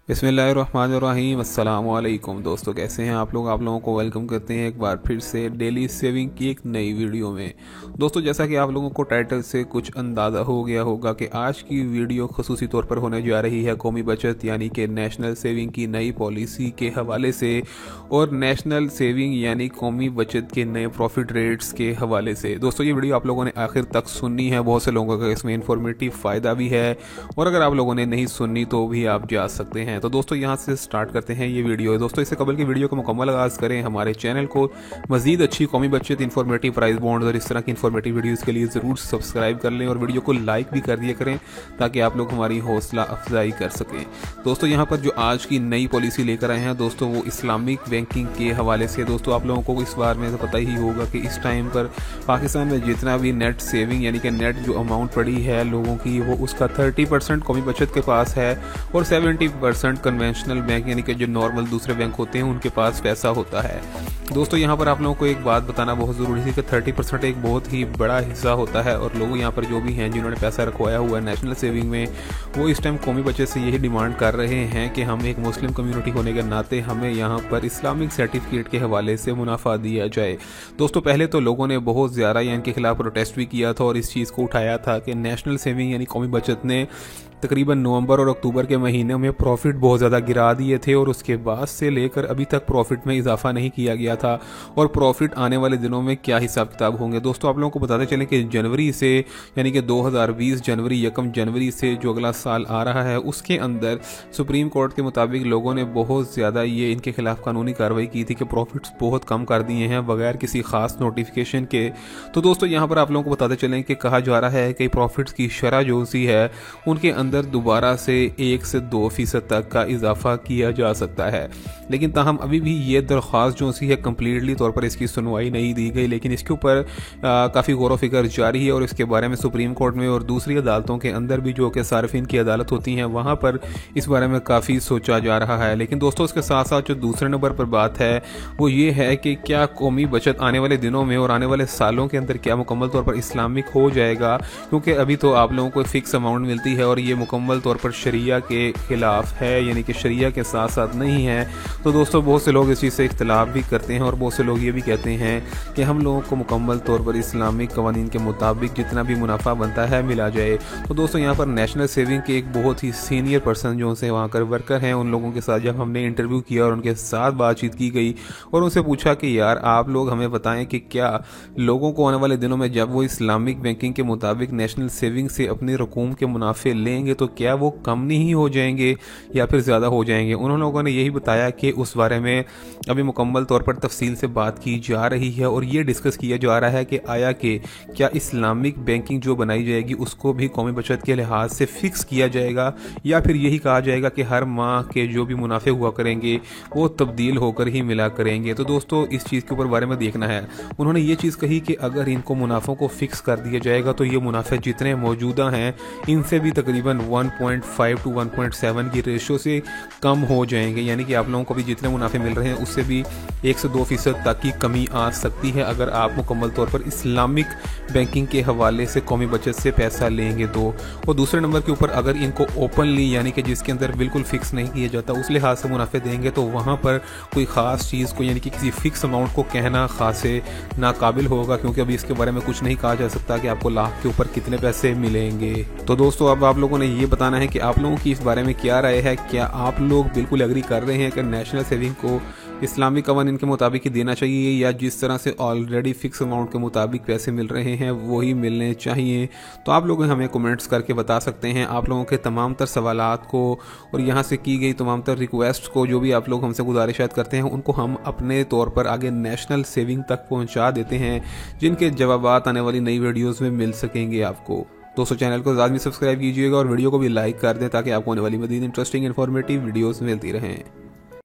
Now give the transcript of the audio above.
बिस्मिल्लाहिर्रहमानिर्रहीम अस्सलाम वालेकुम दोस्तों, कैसे हैं आप लोगों को वेलकम करते हैं एक बार फिर से डेली सेविंग की एक नई वीडियो में। दोस्तों, जैसा कि आप लोगों को टाइटल से कुछ अंदाज़ा हो गया होगा कि आज की वीडियो खुसूसी तौर पर होने जा रही है कौमी बचत यानी कि नेशनल सेविंग की नई पॉलिसी के हवाले से और नेशनल सेविंग यानी कौमी बचत के नए प्रॉफिट रेट्स के हवाले से। दोस्तों, ये वीडियो आप लोगों ने आखिर तक सुननी है, बहुत से लोगों का इसमें इन्फॉर्मेटिव फ़ायदा भी है और अगर आप लोगों ने नहीं सुननी तो भी आप जा सकते हैं। तो दोस्तों, यहाँ से स्टार्ट करते हैं ये वीडियो। दोस्तों, इससे कबल की वीडियो को मुकम्मल आगाज़ करें। हमारे चैनल को मजीद अच्छी कौमी बचत, इन्फॉर्मेटिव प्राइस बॉन्ड और इस तरह की इन्फॉर्मेटिव वीडियोज़ के लिए ज़रूर सब्सक्राइब कर लें और वीडियो को लाइक भी कर दिया करें ताकि आप लोग हमारी हौसला अफजाई कर सकें। दोस्तों, यहाँ पर जो आज की नई पॉलिसी लेकर आए हैं दोस्तों, वो इस्लामिक बैंकिंग के हवाले से। दोस्तों, आप लोगों को इस बार में तो पता ही होगा कि इस टाइम पर पाकिस्तान में जितना भी नेट सेविंग यानी कि नेट जो अमाउंट पड़ी है लोगों की, वो उसका 30% कौमी बचत के पास है और 70% कन्वेंशनल बैंक यानी कि जो नॉर्मल दूसरे बैंक होते हैं उनके पास पैसा होता है। दोस्तों, यहाँ पर आप लोगों को एक बात बताना बहुत ज़रूरी है कि 30% एक बहुत ही बड़ा हिस्सा होता है और लोग यहाँ पर जो भी हैं जिन्होंने पैसा रखवाया हुआ है नेशनल सेविंग में, वो इस टाइम कौमी बचत से यही डिमांड कर रहे हैं कि हम एक मुस्लिम कम्युनिटी होने के नाते हमें यहाँ पर इस्लामिक सर्टिफिकेट के हवाले से मुनाफा दिया जाए। दोस्तों, पहले तो लोगों ने बहुत ज़्यादा इनके खिलाफ प्रोटेस्ट भी किया था और इस चीज़ को उठाया था कि नेशनल सेविंग यानी कौमी बचत ने तकरीबन नवंबर और अक्टूबर के महीने में प्रॉफिट बहुत ज़्यादा गिरा दिए थे और उसके बाद से लेकर अभी तक प्रॉफिट में इजाफा नहीं किया गया था और प्रॉफिट आने वाले दिनों में क्या हिसाब किताब होंगे। दोस्तों, आप लोगों को बताते चलें कि जनवरी से यानी कि 2020 जनवरी 1 जनवरी से जो अगला साल आ रहा है उसके अंदर सुप्रीम कोर्ट के मुताबिक लोगों ने बहुत ज़्यादा ये इनके खिलाफ कानूनी कार्रवाई की थी कि प्रॉफिट्स बहुत कम कर दिए हैं बगैर किसी खास नोटिफिकेशन के। तो दोस्तों, यहाँ पर आप लोगों को बताते चलें कि कहा जा रहा है कि प्रॉफिट्स की शरह जो सी है उनके अंदर दोबारा से 1 से 2% तक का इजाफा किया जा सकता है। लेकिन ताहम अभी भी ये दरख्वास्त जो सी है कम्प्लीटली तौर पर इसकी सुनवाई नहीं दी गई, लेकिन इसके ऊपर काफ़ी गौर व फिक्र जारी है और इसके बारे में सुप्रीम कोर्ट में और दूसरी अदालतों के अंदर भी जो कि सार्फिन की अदालत होती हैं वहाँ पर इस बारे में काफ़ी सोचा जा रहा है। लेकिन दोस्तों, इसके साथ साथ जो दूसरे नंबर पर बात है वो ये है कि क्या कौमी बचत आने वाले दिनों में और आने वाले सालों के अंदर क्या मुकम्मल तौर पर इस्लामिक हो जाएगा, क्योंकि अभी तो आप लोगों को फिक्स अमाउंट मिलती है और ये मुकम्मल तौर पर शरिया के खिलाफ है यानी कि शरिया के साथ साथ नहीं है। तो दोस्तों, बहुत से लोग इस चीज़ से इख्तलाफ भी करते हैं और बहुत से लोग ये भी कहते हैं कि हम लोगों को मुकम्मल तौर पर इस्लामिक कवानीन के मुताबिक जितना भी मुनाफा बनता है मिला जाए। तो दोस्तों, यहाँ पर नेशनल सेविंग के एक बहुत ही सीनियर पर्सन जो से वहाँ कर वर्कर हैं, उन लोगों के साथ जब हमने इंटरव्यू किया और उनके साथ बातचीत की गई और उनसे पूछा कि यार आप लोग हमें बताएं कि क्या लोगों को आने वाले दिनों में जब वो इस्लामिक बैंकिंग के मुताबिक नेशनल सेविंग से अपनी रकूम के मुनाफे लेंगे तो क्या वो कम नहीं हो जाएंगे या फिर ज़्यादा हो जाएंगे। उन लोगों ने यही बताया कि उस बारे में अभी मुकम्मल तौर पर तफसील से बात की जा रही है और ये डिस्कस किया जा रहा है कि आया कि क्या इस्लामिक बैंकिंग जो बनाई जाएगी उसको भी कौमी बचत के लिहाज से फ़िक्स किया जाएगा या फिर यही कहा जाएगा कि हर माह के जो भी मुनाफे हुआ करेंगे वो तब्दील होकर ही मिला करेंगे। तो दोस्तों, इस चीज़ के ऊपर बारे में देखना है। उन्होंने ये चीज़ कही कि अगर इनको मुनाफों को फ़िक्स कर दिया जाएगा तो ये मुनाफे जितने मौजूदा हैं इनसे भी तकरीबन 1.5 to 1.7 की रेशो से कम हो जाएंगे, यानी कि आप लोगों को भी जितने मुनाफे मिल रहे हैं उससे भी 1 से 2% तक की कमी आ सकती है अगर आप मुकम्मल तौर पर इस्लामिक बैंकिंग के हवाले से कौमी बचत से पैसा लेंगे तो। और दूसरे नंबर के ऊपर अगर इनको ओपनली यानी कि जिसके अंदर बिल्कुल फिक्स नहीं किया जाता उस लिहाज से मुनाफे देंगे तो वहाँ पर कोई ख़ास चीज़ को यानी कि किसी फिक्स अमाउंट को कहना खासे नाकाबिल होगा, क्योंकि अभी इसके बारे में कुछ नहीं कहा जा सकता कि आपको लाख के ऊपर कितने पैसे मिलेंगे। तो दोस्तों, अब आप लोगों ने ये बताना है कि आप लोगों की इस बारे में क्या राय है। क्या आप लोग बिल्कुल एग्री कर रहे हैं कि नेशनल सेविंग को इस्लामिक कवानीन के मुताबिक ही देना चाहिए या जिस तरह से ऑलरेडी फिक्स अमाउंट के मुताबिक पैसे मिल रहे हैं वही मिलने चाहिए? तो आप लोग हमें कमेंट्स करके बता सकते हैं। आप लोगों के तमाम तर सवालात को और यहाँ से की गई तमाम तर रिक्वेस्ट को जो भी आप लोग हमसे गुजारिशात करते हैं उनको हम अपने तौर पर आगे नेशनल सेविंग तक पहुँचा देते हैं, जिनके जवाबात आने वाली नई वीडियोज़ में मिल सकेंगे आपको। दोस्तों, चैनल को लाजमी सब्सक्राइब कीजिएगा और वीडियो को भी लाइक कर दें ताकि आपको आने वाली मज़ीद इंटरेस्टिंग इन्फॉर्मेटिव वीडियोस मिलती रहें।